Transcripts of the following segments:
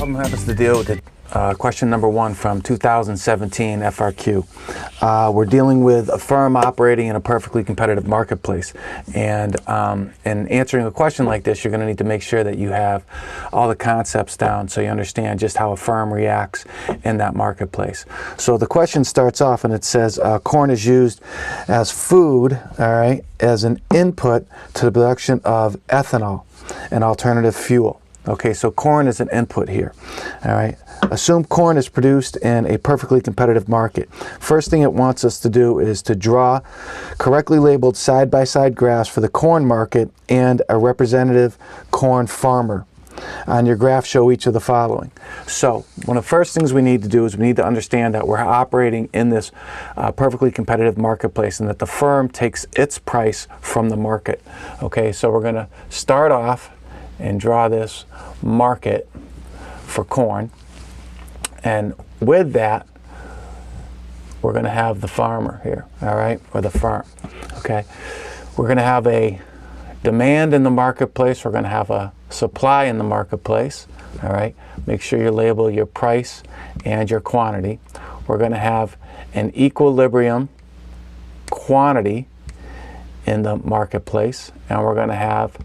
problem happens to deal with it. Question number 1 from 2017 FRQ. We're dealing with a firm operating in a perfectly competitive marketplace. And in answering a question like this, you're going to need to make sure that you have all the concepts down so you understand just how a firm reacts in that marketplace. So the question starts off and it says corn is used as food, all right, as an input to the production of ethanol, an alternative fuel. Okay, so corn is an input here, all right. Assume corn is produced in a perfectly competitive market. First thing it wants us to do is to draw correctly labeled side-by-side graphs for the corn market and a representative corn farmer. On your graph, show each of the following. So one of the first things we need to do is we need to understand that we're operating in this perfectly competitive marketplace and that the firm takes its price from the market. Okay, so we're going to start off and draw this market for corn. And with that, we're going to have the farmer here, all right, or the firm, okay? We're going to have a demand in the marketplace. We're going to have a supply in the marketplace, all right? Make sure you label your price and your quantity. We're going to have an equilibrium quantity in the marketplace, and we're going to have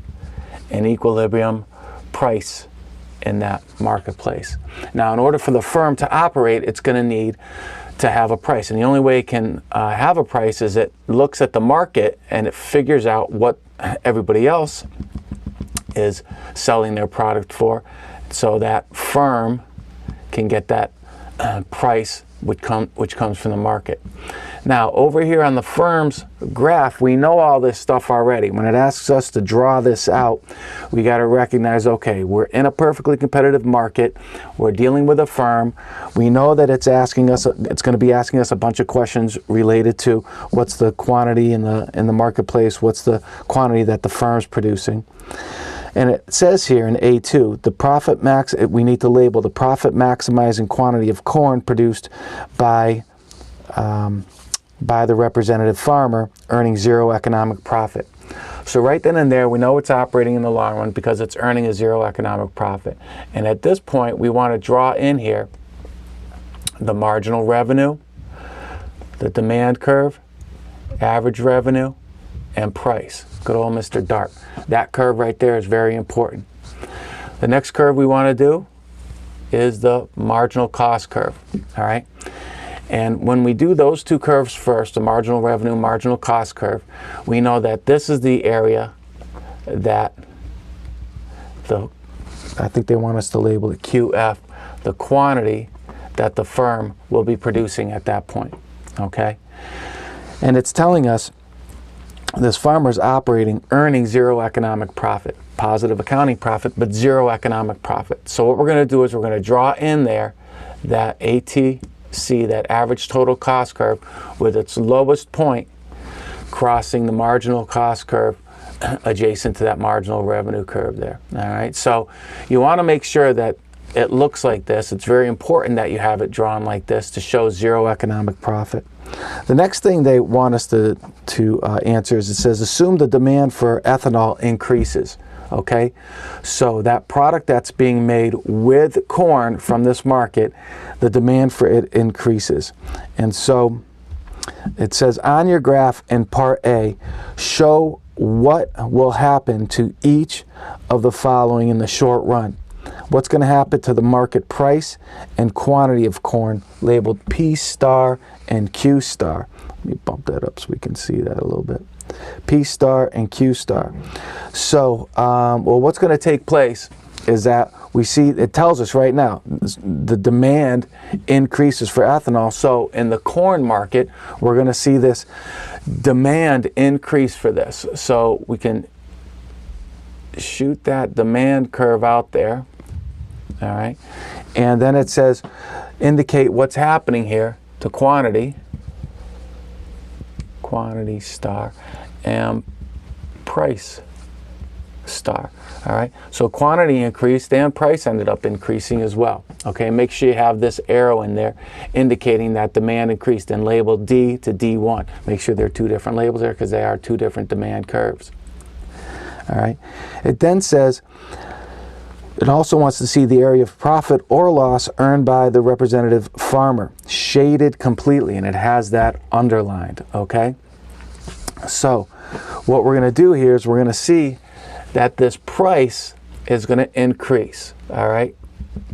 an equilibrium price in that marketplace. Now, in order for the firm to operate, it's going to need to have a price. And the only way it can have a price is it looks at the market and it figures out what everybody else is selling their product for, so that firm can get that price which comes from the market. Now, over here on the firm's graph, we know all this stuff already. When it asks us to draw this out, we got to recognize, okay, we're in a perfectly competitive market. We're dealing with a firm. We know that it's going to be asking us a bunch of questions related to what's the quantity in the marketplace, what's the quantity that the firm's producing. And it says here in A2, the profit we need to label the profit maximizing quantity of corn produced by the representative farmer earning zero economic profit. So right then and there, we know it's operating in the long run because it's earning a zero economic profit. And at this point, we want to draw in here the marginal revenue, the demand curve, average revenue, and price. Good old Mr. Dart. That curve right there is very important. The next curve we want to do is the marginal cost curve, all right? And when we do those two curves first, the marginal revenue, marginal cost curve, we know that this is the area that I think they want us to label it QF, the quantity that the firm will be producing at that point, okay? And it's telling us this farmer's operating, earning zero economic profit, positive accounting profit, but zero economic profit. So what we're going to do is we're going to draw in there that ATC, that average total cost curve, with its lowest point crossing the marginal cost curve adjacent to that marginal revenue curve there. All right, so you want to make sure that it looks like this. It's very important that you have it drawn like this to show zero economic profit. The next thing they want us to answer is, it says assume the demand for ethanol increases. Okay, so that product that's being made with corn from this market, the demand for it increases. And so it says on your graph in part A, show what will happen to each of the following in the short run. What's going to happen to the market price and quantity of corn labeled P star and Q star. Let me bump that up so we can see that a little bit. P star and Q star. So, well, what's going to take place is that we see, it tells us right now, the demand increases for ethanol. So in the corn market, we're going to see this demand increase for this. So we can shoot that demand curve out there. All right, and then it says indicate what's happening here to quantity star and price star. All right, so quantity increased and price ended up increasing as well. Okay, make sure you have this arrow in there indicating that demand increased and label D to D1. Make sure there are two different labels there because they are two different demand curves. All right, it then says It also wants to see the area of profit or loss earned by the representative farmer, shaded completely, and it has that underlined, okay? So what we're going to do here is we're going to see that this price is going to increase, all right?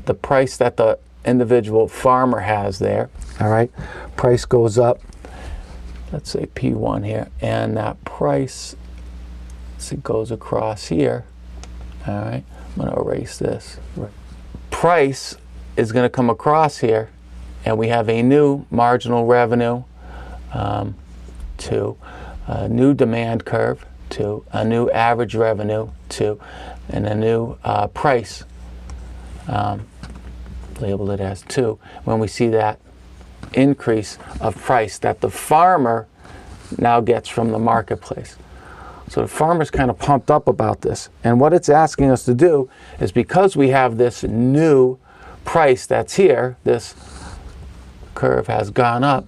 The price that the individual farmer has there, all right? Price goes up, let's say P1 here, and that price, it goes across here, all right? I'm going to erase this. Price is going to come across here, and we have a new marginal revenue to a new demand curve to a new average revenue to and a new price, label it as 2, when we see that increase of price that the farmer now gets from the marketplace. So the farmer's kind of pumped up about this. And what it's asking us to do is, because we have this new price that's here, this curve has gone up,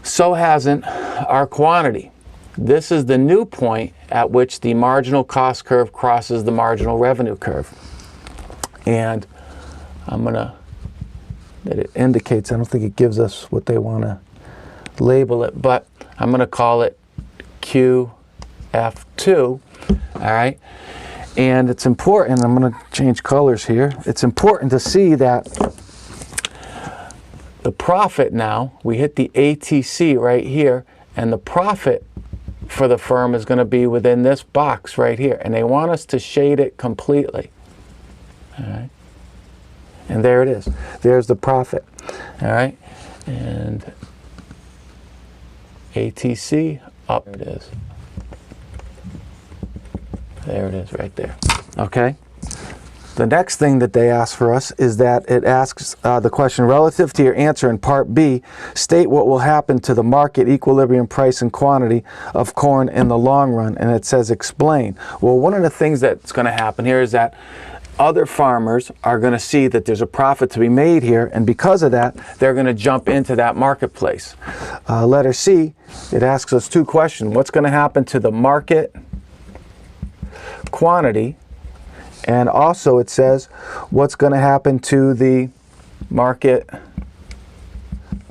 so hasn't our quantity. This is the new point at which the marginal cost curve crosses the marginal revenue curve. And I'm going to, that it indicates, I don't think it gives us what they want to label it, but I'm going to call it QF2, all right? And it's important, I'm going to change colors here, it's important to see that the profit now, we hit the ATC right here, and the profit for the firm is going to be within this box right here, and they want us to shade it completely, all right? And there it is. There's the profit, all right? And ATC, up it is. There it is right there, okay? The next thing that they ask for us is that it asks the question, relative to your answer in part B, state what will happen to the market equilibrium price and quantity of corn in the long run, and it says explain. Well, one of the things that's going to happen here is that other farmers are going to see that there's a profit to be made here, and because of that, they're going to jump into that marketplace. Letter C, it asks us 2 questions. What's going to happen to the market quantity? And also it says, what's going to happen to the market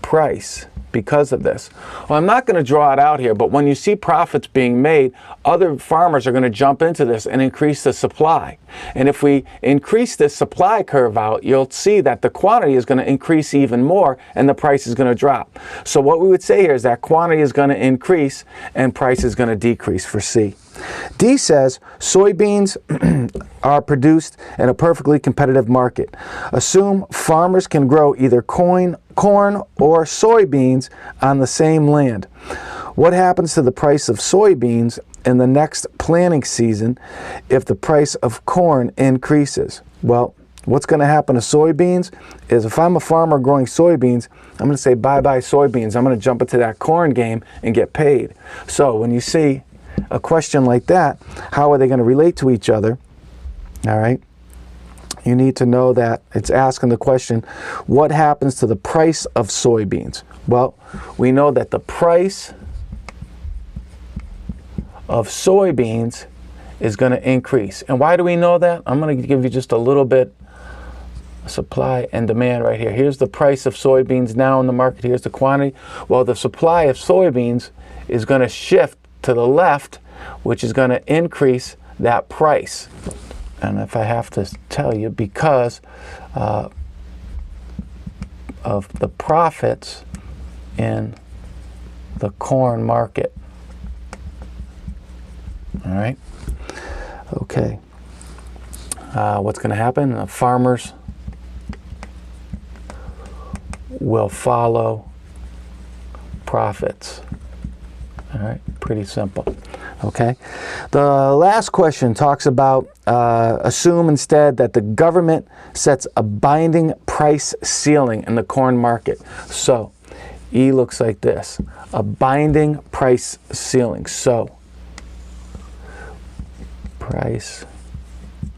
price because of this? Well, I'm not going to draw it out here, but when you see profits being made, other farmers are going to jump into this and increase the supply. And if we increase this supply curve out, you'll see that the quantity is going to increase even more and the price is going to drop. So what we would say here is that quantity is going to increase and price is going to decrease for C. D says soybeans are produced in a perfectly competitive market. Assume farmers can grow either corn or soybeans on the same land. What happens to the price of soybeans in the next planting season if the price of corn increases? Well, what's going to happen to soybeans is, if I'm a farmer growing soybeans, I'm going to say bye-bye soybeans. I'm going to jump into that corn game and get paid. So when you see a question like that, how are they going to relate to each other? All right. You need to know that it's asking the question, what happens to the price of soybeans? Well, we know that the price of soybeans is going to increase. And why do we know that? I'm going to give you just a little bit of supply and demand right here. Here's the price of soybeans now in the market. Here's the quantity. Well, the supply of soybeans is going to shift to the left, which is going to increase that price. And if I have to tell you, because of the profits in the corn market. All right. Okay. What's going to happen? The farmers will follow profits. All right, pretty simple. Okay. The last question talks about assume instead that the government sets a binding price ceiling in the corn market. So E looks like this, a binding price ceiling. So price,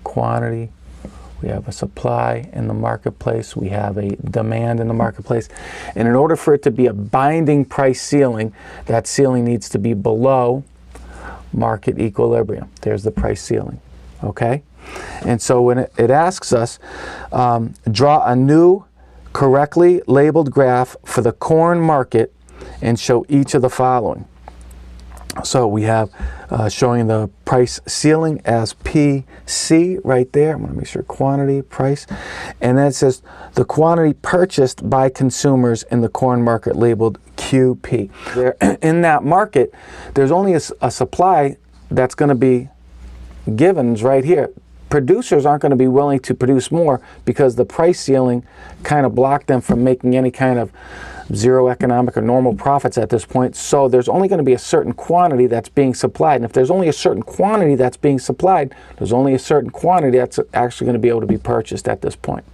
quantity, we have a supply in the marketplace, we have a demand in the marketplace. And in order for it to be a binding price ceiling, that ceiling needs to be below market equilibrium. There's the price ceiling. okay? And so when it asks us, draw a new correctly labeled graph for the corn market and show each of the following. So we have showing the price ceiling as PC right there. I'm going to make sure quantity, price. And then it says the quantity purchased by consumers in the corn market labeled QP. There, in that market, there's only a supply that's going to be given right here. Producers aren't going to be willing to produce more because the price ceiling kind of blocked them from making any kind of zero economic or normal profits at this point. So there's only going to be a certain quantity that's being supplied. And if there's only a certain quantity that's being supplied, there's only a certain quantity that's actually going to be able to be purchased at this point.